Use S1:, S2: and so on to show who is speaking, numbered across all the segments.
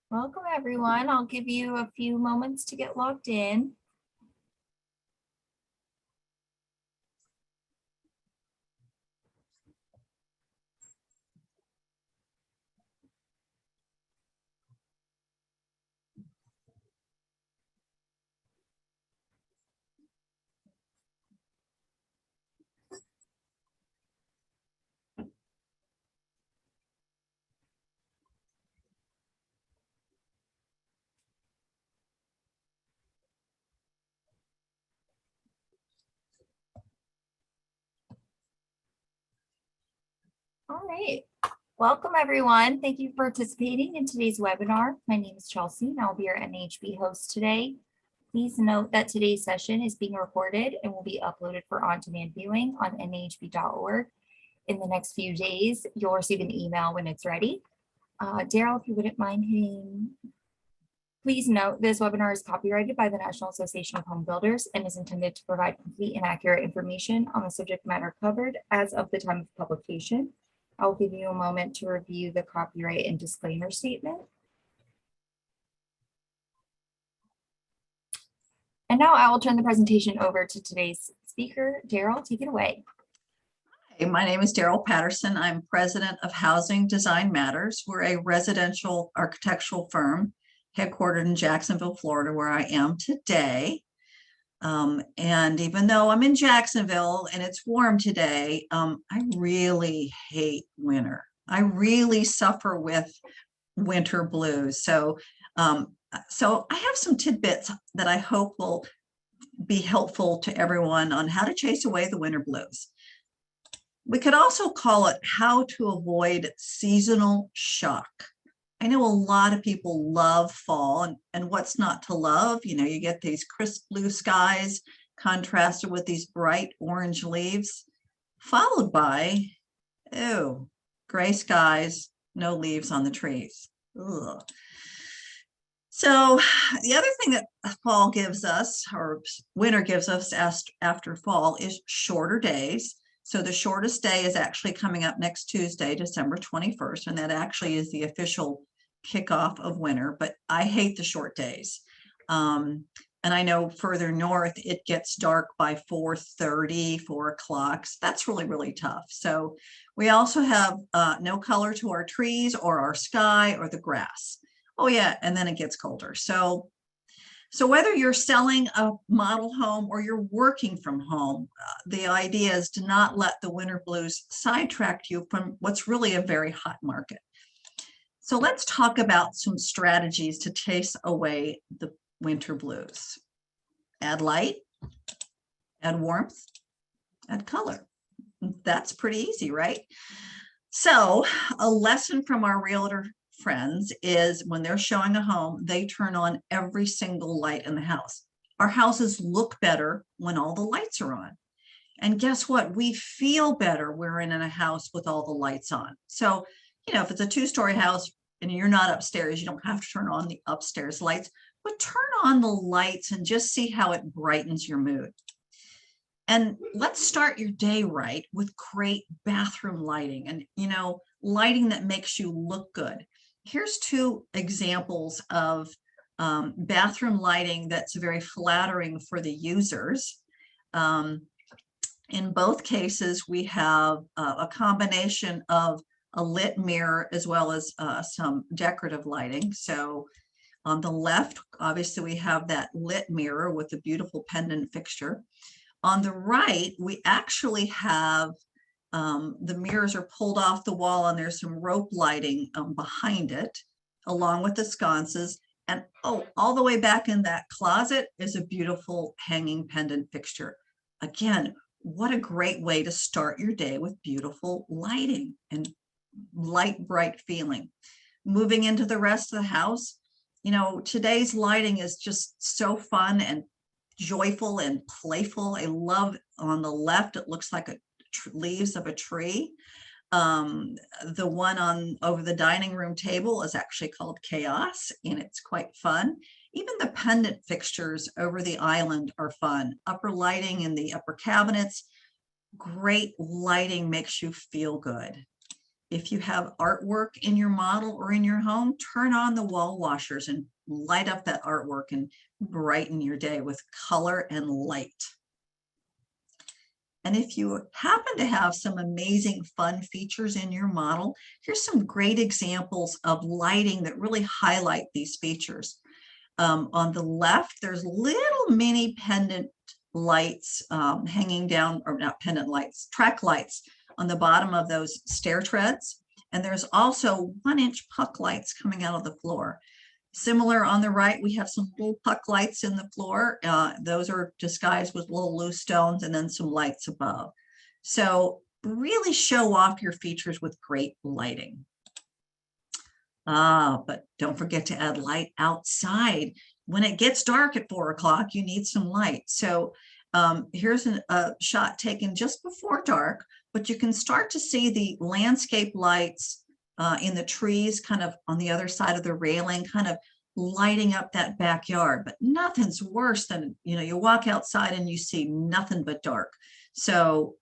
S1: Welcome, everyone. I'll give you a few moments to get logged in. All right. Welcome, everyone. Thank you for participating in today's webinar. My name is Chelsea, and I'll be your NHB host today. Please note that today's session is being recorded and will be uploaded for on-demand viewing on nhb.org. In the next few days, you'll receive an email when it's ready. Daryl, if you wouldn't mind hitting. Please note this webinar is copyrighted by the National Association of Home Builders and is intended to provide complete and accurate information on the subject matter covered as of the time of publication. I'll give you a moment to review the copyright and disclaimer statement. And now I will turn the presentation over to today's speaker. Daryl, take it away.
S2: Hey, my name is Daryl Patterson. I'm president of Housing Design Matters. We're a residential architectural firm headquartered in Jacksonville, Florida, where I am today. And even though I'm in Jacksonville and it's warm today, I really hate winter. I really suffer with winter blues. So I have some tidbits that I hope will be helpful to everyone on how to chase away the winter blues. We could also call it how to avoid seasonal shock. I know a lot of people love fall and what's not to love. You know, you get these crisp blue skies contrasted with these bright orange leaves, followed by, gray skies, no leaves on the trees. Ugh. So the other thing that fall gives us, or winter gives us after fall, is shorter days. So the shortest day is actually coming up next Tuesday, December 21st, and that actually is the official kickoff of winter, but I hate the short days. And I know further north, it gets dark by 4:30, 4 o'clock. So that's really, really tough. So we also have no color to our trees or our sky or the grass. Oh yeah, and then it gets colder. So whether you're selling a model home or you're working from home, the idea is to not let the winter blues sidetrack you from what's really a very hot market. So let's talk about some strategies to chase away the winter blues. Add light, add warmth, add color. That's pretty easy, right? So a lesson from our realtor friends is when they're showing a home, they turn on every single light in the house. Our houses look better when all the lights are on. And guess what? We feel better when we're in a house with all the lights on. So, you know, if it's a 2-story house and you're not upstairs, you don't have to turn on the upstairs lights, but turn on the lights and just see how it brightens your mood. And let's start your day right with great bathroom lighting and, you know, lighting that makes you look good. Here's 2 examples of bathroom lighting that's very flattering for the users. In both cases, we have a combination of a lit mirror as well as some decorative lighting. So on the left, obviously, we have that lit mirror with a beautiful pendant fixture. On the right, we actually have the mirrors are pulled off the wall and there's some rope lighting behind it, along with the sconces. And all the way back in that closet is a beautiful hanging pendant fixture. Again, what a great way to start your day with beautiful lighting and light, bright feeling. Moving into the rest of the house, you know, today's lighting is just so fun and joyful and playful. I love on the left, it looks like leaves of a tree. The one on over the dining room table is actually called Chaos, and it's quite fun. Even the pendant fixtures over the island are fun. Upper lighting in the upper cabinets, great lighting makes you feel good. if you have artwork in your model or in your home, turn on the wall washers and light up that artwork and brighten your day with color and light. And if you happen to have some amazing fun features in your model, here's some great examples of lighting that really highlight these features. On the left, there's little mini pendant lights hanging down, or not pendant lights, track lights on the bottom of those stair treads. And there's also 1-inch puck lights coming out of the floor. Similar on the right, we have some little puck lights in the floor. Those are disguised with little loose stones and then some lights above. So really show off your features with great lighting. But don't forget to add light outside. When it gets dark at 4 o'clock, you need some light. So here's a shot taken just before dark, but you can start to see the landscape lights in the trees kind of on the other side of the railing, kind of lighting up that backyard. But nothing's worse than, you walk outside and you see nothing but dark. So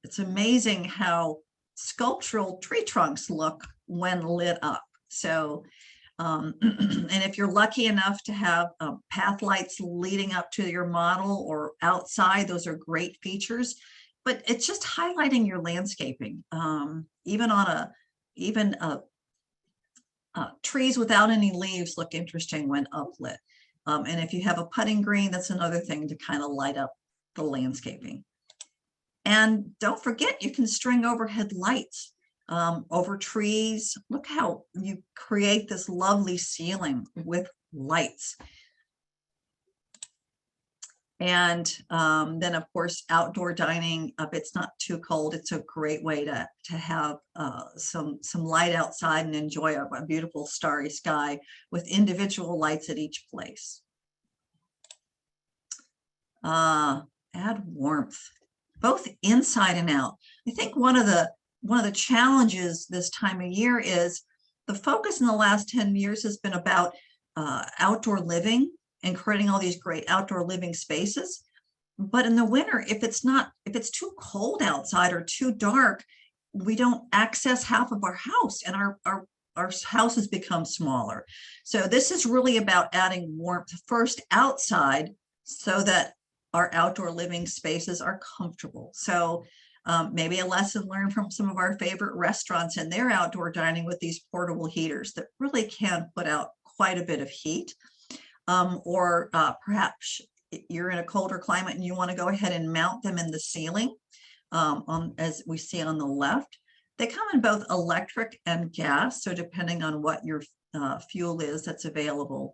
S2: it's amazing how sculptural tree trunks look when lit up. So, and if you're lucky enough to have path lights leading up to your model or outside, those are great features. But it's just highlighting your landscaping, even trees without any leaves look interesting when uplit. And if you have a putting green, that's another thing to kind of light up the landscaping. And don't forget, you can string overhead lights over trees. Look how you create this lovely ceiling with lights. And then, of course, outdoor dining, if it's not too cold, it's a great way to have some light outside and enjoy a beautiful starry sky with individual lights at each place. Add warmth, both inside and out. I think one of the challenges this time of year is the focus in the last 10 years has been about outdoor living and creating all these great outdoor living spaces. But in the winter, if it's too cold outside or too dark, we don't access half of our house, and our houses become smaller. So this is really about adding warmth first outside so that our outdoor living spaces are comfortable. So maybe a lesson learned from some of our favorite restaurants and their outdoor dining with these portable heaters that really can put out quite a bit of heat. Or perhaps you're in a colder climate and you want to go ahead and mount them in the ceiling, as we see on the left. They come in both electric and gas, so depending on what your fuel is that's available,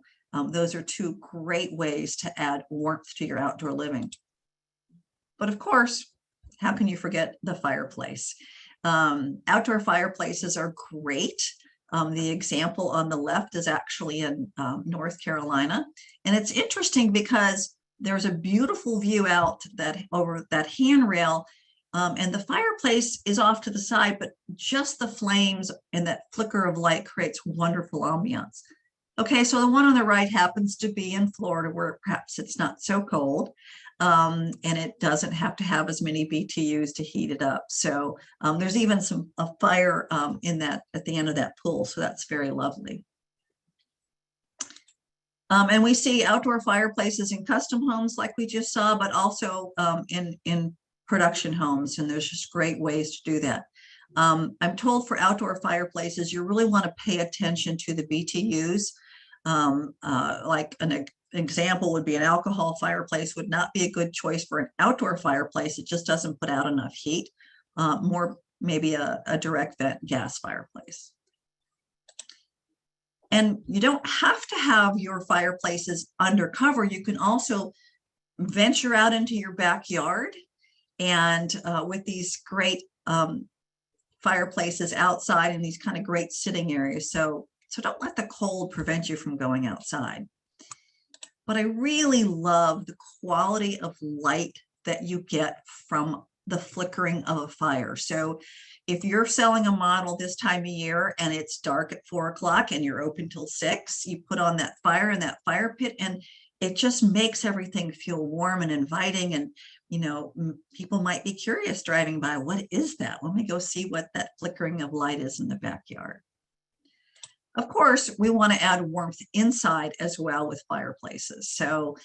S2: those are two great ways to add warmth to your outdoor living. But of course, how can you forget the fireplace? Outdoor fireplaces are great. The example on the left is actually in North Carolina. And it's interesting because there's a beautiful view out over that handrail, and the fireplace is off to the side, but just the flames and that flicker of light creates wonderful ambiance. Okay, so the one on the right happens to be in Florida, where perhaps it's not so cold. And it doesn't have to have as many BTUs to heat it up. So there's even a fire at the end of that pool. So that's very lovely. And we see outdoor fireplaces in custom homes like we just saw, but also in production homes. And there's just great ways to do that. I'm told for outdoor fireplaces, you really want to pay attention to the BTUs. Like an example would be an alcohol fireplace would not be a good choice for an outdoor fireplace. It just doesn't put out enough heat. More maybe a direct vent gas fireplace. And you don't have to have your fireplaces undercover. You can also venture out into your backyard and with these great fireplaces outside in these kind of great sitting areas. So don't let the cold prevent you from going outside. But I really love the quality of light that you get from the flickering of a fire. So if you're selling a model this time of year and it's dark at 4 o'clock and you're open till 6, you put on that fire in that fire pit and it just makes everything feel warm and inviting. And, people might be curious driving by, what is that? Let me go see what that flickering of light is in the backyard. Of course, we want to add warmth inside as well with fireplaces. So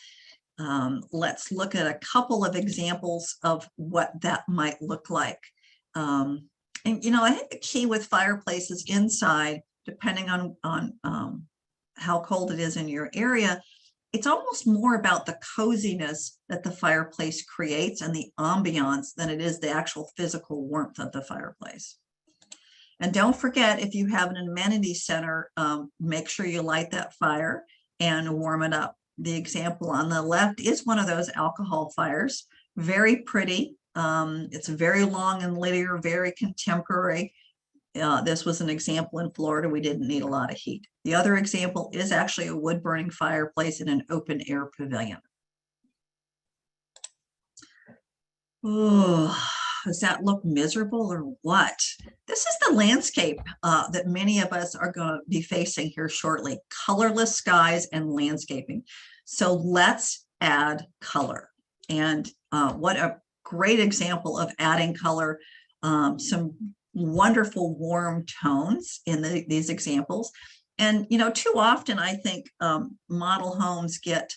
S2: let's look at a couple of examples of what that might look like. And, I think the key with fireplaces inside, depending on how cold it is in your area, it's almost more about the coziness that the fireplace creates and the ambiance than it is the actual physical warmth of the fireplace. And don't forget, if you have an amenity center, make sure you light that fire and warm it up. The example on the left is one of those alcohol fires, very pretty. It's very long and linear, very contemporary. This was an example in Florida. We didn't need a lot of heat. The other example is actually a wood burning fireplace in an open air pavilion. Oh, does that look miserable or what? This is the landscape that many of us are going to be facing here shortly. Colorless skies and landscaping. So let's add color. And what a great example of adding color. Some wonderful warm tones in these examples. And, too often I think model homes get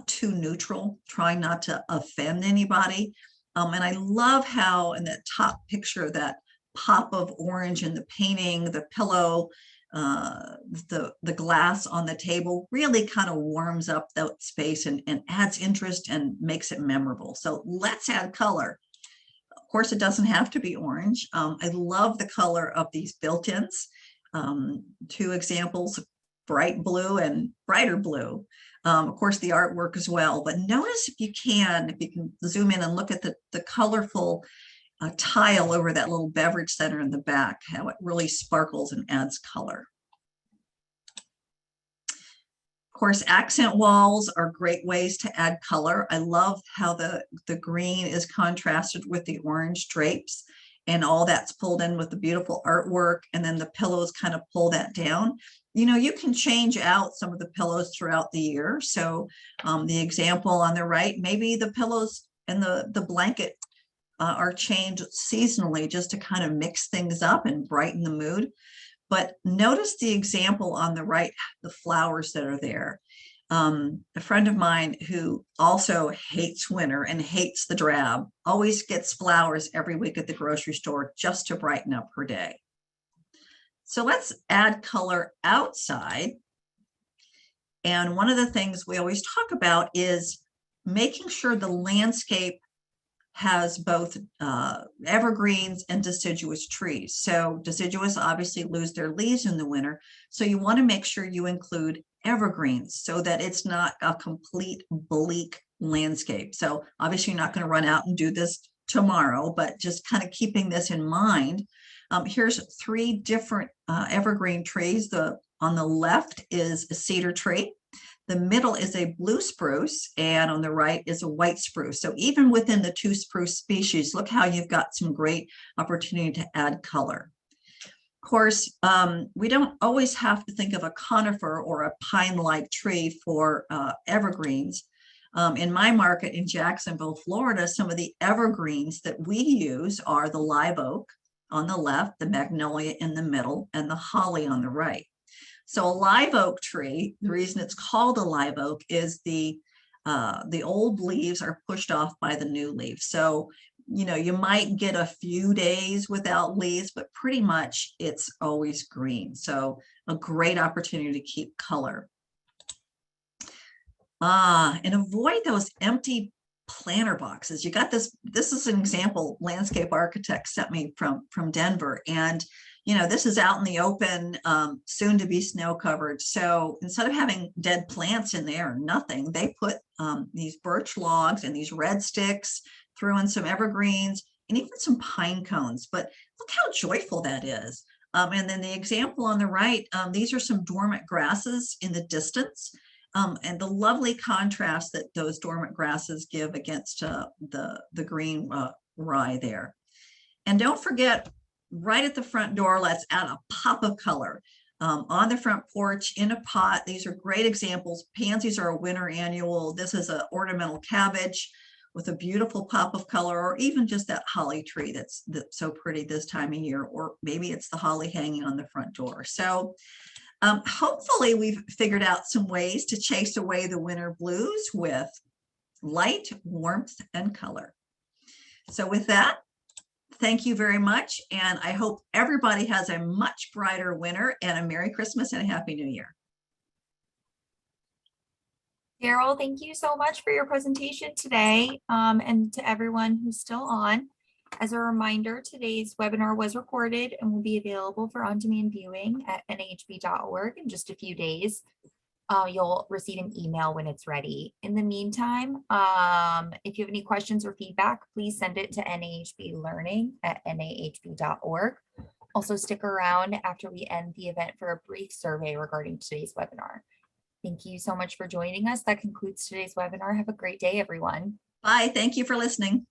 S2: too neutral, trying not to offend anybody. And I love how in that top picture, that pop of orange in the painting, the pillow, the glass on the table really kind of warms up that space and adds interest and makes it memorable. So let's add color. Of course, it doesn't have to be orange. I love the color of these built-ins. Two examples, bright blue and brighter blue. Of course, the artwork as well. But notice if you can zoom in and look at the colorful tile over that little beverage center in the back, how it really sparkles and adds color. Of course, accent walls are great ways to add color. I love how the green is contrasted with the orange drapes, and all that's pulled in with the beautiful artwork, and then the pillows kind of pull that down. You can change out some of the pillows throughout the year. So the example on the right, maybe the pillows and the blanket are changed seasonally just to kind of mix things up and brighten the mood. But notice the example on the right, the flowers that are there. A friend of mine who also hates winter and hates the drab always gets flowers every week at the grocery store just to brighten up her day. So let's add color outside. And one of the things we always talk about is making sure the landscape has both evergreens and deciduous trees. So deciduous obviously lose their leaves in the winter. So you want to make sure you include evergreens so that it's not a complete bleak landscape. So obviously you're not going to run out and do this tomorrow, but just kind of keeping this in mind. Here's 3 different evergreen trees. On the left is a cedar tree. The middle is a blue spruce, and on the right is a white spruce. So even within the 2 spruce species, look how you've got some great opportunity to add color. Of course, we don't always have to think of a conifer or a pine-like tree for evergreens. In my market in Jacksonville, Florida, some of the evergreens that we use are the live oak on the left, the magnolia in the middle, and the holly on the right. So a live oak tree, the reason it's called a live oak is the old leaves are pushed off by the new leaves. So, you might get a few days without leaves, but pretty much it's always green. So a great opportunity to keep color. And avoid those empty planter boxes. You got this is an example landscape architect sent me from Denver. And this is out in the open, soon to be snow covered. So instead of having dead plants in there or nothing, they put these birch logs and these red sticks, threw in some evergreens and even some pine cones. But look how joyful that is. And then the example on the right, these are some dormant grasses in the distance. And the lovely contrast that those dormant grasses give against the green rye there. And don't forget, right at the front door, let's add a pop of color. on the front porch, in a pot. These are great examples. Pansies are a winter annual. This is an ornamental cabbage with a beautiful pop of color, or even just that holly tree that's so pretty this time of year, or maybe it's the holly hanging on the front door. So hopefully we've figured out some ways to chase away the winter blues with light, warmth, and color. So with that, thank you very much. And I hope everybody has a much brighter winter and a Merry Christmas and a Happy New Year.
S1: Daryl, thank you so much for your presentation today, and to everyone who's still on. As a reminder, today's webinar was recorded and will be available for on-demand viewing at nhb.org in just a few days. You'll receive an email when it's ready. In the meantime, if you have any questions or feedback, please send it to nhblearning@nhb.org. Also, stick around after we end the event for a brief survey regarding today's webinar. Thank you so much for joining us. That concludes today's webinar. Have a great day, everyone.
S2: Bye. Thank you for listening.